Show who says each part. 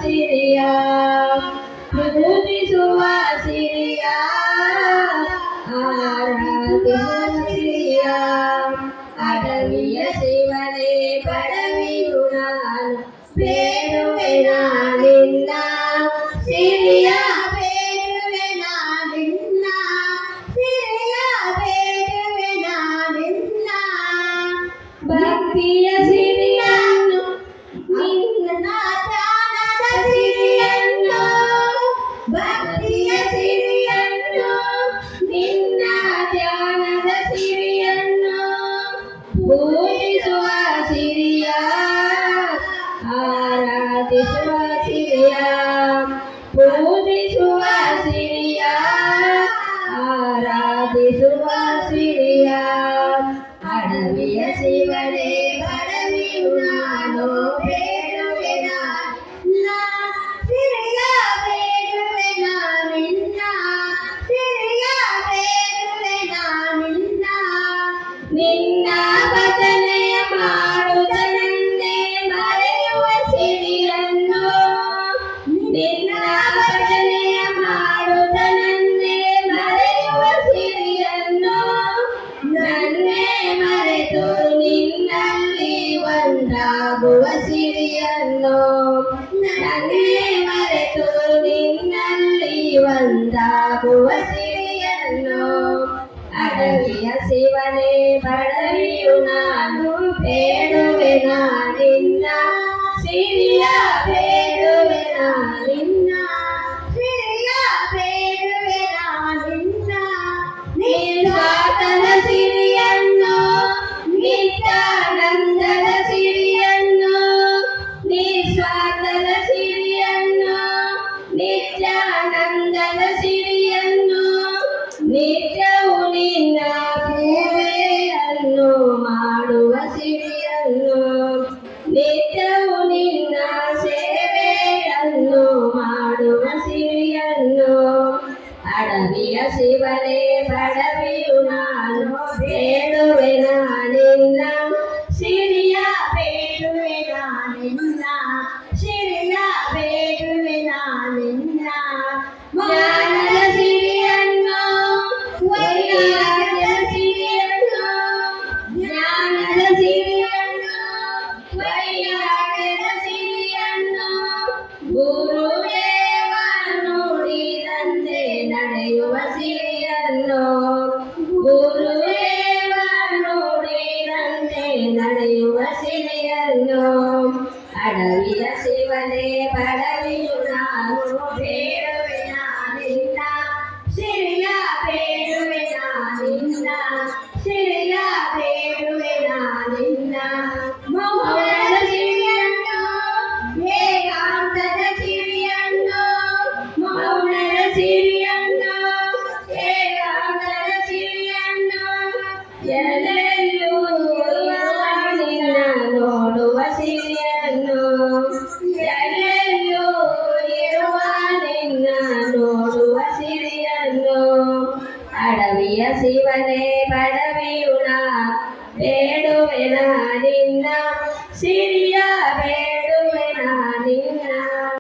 Speaker 1: ಸಿರಿಯ ಪೂಜಿಸುವ ಸಿರಿಯ ಆರಾಧಿಸುವ ಸಿರಿಯ ಅಡವಿಯ ಶಿವನೇ ಪಡವಿಯು ನಾನು ಬೇಡುವೆ ನಿನ್ನ ಸಿರಿಯ ಬೇಡುವೆ ನಿನ್ನ ಸಿರಿಯ ಬೇಡುವೆ ನಿನ್ನ ಭಕ್ತಿಯ ಸಿರಿಯನ್ನು ನಿನ್ನ ಧ್ಯಾನದ ಸಿರಿಯನ್ನು ಭಕ್ತಿಯ ಸಿರಿಯನ್ನು ನಿನ್ನ ಧ್ಯಾನದ ಸಿರಿಯನ್ನು ಪೂಜಿಸುವ ಸಿರಿಯ ಆರಾಧಿಸುವ ಸಿರಿಯ ಪೂಜಿಸುವ ಸಿರಿಯ ಆರಾಧಿಸುವ ಸಿರಿಯ ಅಡವಿಯ ಶಿವನೇ ಪಡವಿಯು ನಾನು ಬೇಡುವೆ ನಿನ್ನ ಸಿರಿಯ ಬೇಡುವೆ ನಿನ್ನ ಸಿರಿಯ ಬೇಡುವೆ ನಿನ್ನ ನಿನ್ನ ಭಜನೆಯ ಮಾಡುವುದನ್ನೇ ಮರೆಯುವ ಸಿರಿಯನ್ನು ನಿನ್ನ ಭಜನೆಯ ಮಾಡುವುದನ್ನೇ ಮರೆಯುವ ಸಿರಿಯನ್ನು ನನ್ನೇ ಮರೆತು ನಿನ್ನಲ್ಲಿ ಒಂದಾಗುವ ಸಿರಿಯನ್ನು ನನ್ನೇ ಮರೆತು ನಿನ್ನಲ್ಲಿ ಒಂದಾಗುವ ಸಿರಿಯನ್ನು ಅಡವಿಯ ಶಿವನೇ ಪಡವಿಯು ನಾನು ಬೇಡುವೆ ನಿನ್ನ ಸಿರಿಯ ಬೇಡುವೆ ನಿನ್ನ ಸಿರಿಯ ಬೇಡುವೆ ನಿನ್ನ ನಿಸ್ವಾರ್ಥದ ಸಿರಿಯನ್ನು ನಿತ್ಯಾನಂದದ ಸಿರಿಯನ್ನು ನಿಸ್ವಾರ್ಥದ ಸಿರಿಯನ್ನು ನಿತ್ಯಾನಂದದ ಸಿರಿಯನ್ನು ನಿತ್ಯವು ನಿನ್ನ ಸೇವೆಯನ್ನು ಮಾಡುವ ಸಿರಿಯನ್ನು ನಿತ್ಯವು ನಿನ್ನ ಸೇವೆಯನ್ನು ಮಾಡುವ ಸಿರಿಯನ್ನು ಅಡವಿಯ ಶಿವನೇ ಪಡವಿಯು ನಾನು ಬೇಡುವೆ ನಿನ್ನ ಸಿರಿಯ ಬೇಡುವೆ ನಿನ್ನ ಸಿರಿಯ ಬೇಡುವೆ ನಿನ್ನ ಜ್ಞಾನದ ಸಿರಿಯನ್ನು ವೈರಾಗ್ಯದ ಸಿರಿಯನ್ನು ಜ್ಞಾನದ ಸಿರಿಯನ್ನು ವೈರಾಗ್ಯದ ಸಿರಿಯನ್ನು ಗುರುದೇವ ನುಡಿದಂತೆ ನಡೆಯುವ ಸಿರಿಯನ್ನು ಗುರುದೇವ ನುಡಿದಂತೆ ನಡೆಯುವ ಸಿರಿಯನ್ನು ಅಡವಿಯ ಶಿವನೇ ಪಡವಿಯು ನಾನು ಬೇಡುವೆ ನಿನ್ನ ಸಿರಿಯ ಬೇಡುವೆ ನಿನ್ನ ಸಿರಿಯ ಬೇಡುವೆ ನಿನ್ನ ಮೌನದ ಸಿರಿಯನ್ನು ಏಕಾಂತದ ಸಿರಿಯನ್ನು ಮೌನದ ಸಿರಿಯನ್ನು ಏಕಾಂತದ ಸಿರಿಯನ್ನು ಎಲ್ಲೆಲ್ಲೂ ನಿನ್ನ ನೋಡುವ ಸಿರಿಯನ್ನು ಎಲ್ಲೆಲ್ಲೂ ಇರುವ ನಿನ್ನ ನೋಡುವ ಸಿರಿಯನ್ನು ಅಡವಿಯ ಶಿವನೇ ಪಡವಿಯು ಬೇಡುವೆ ನಿನ್ನ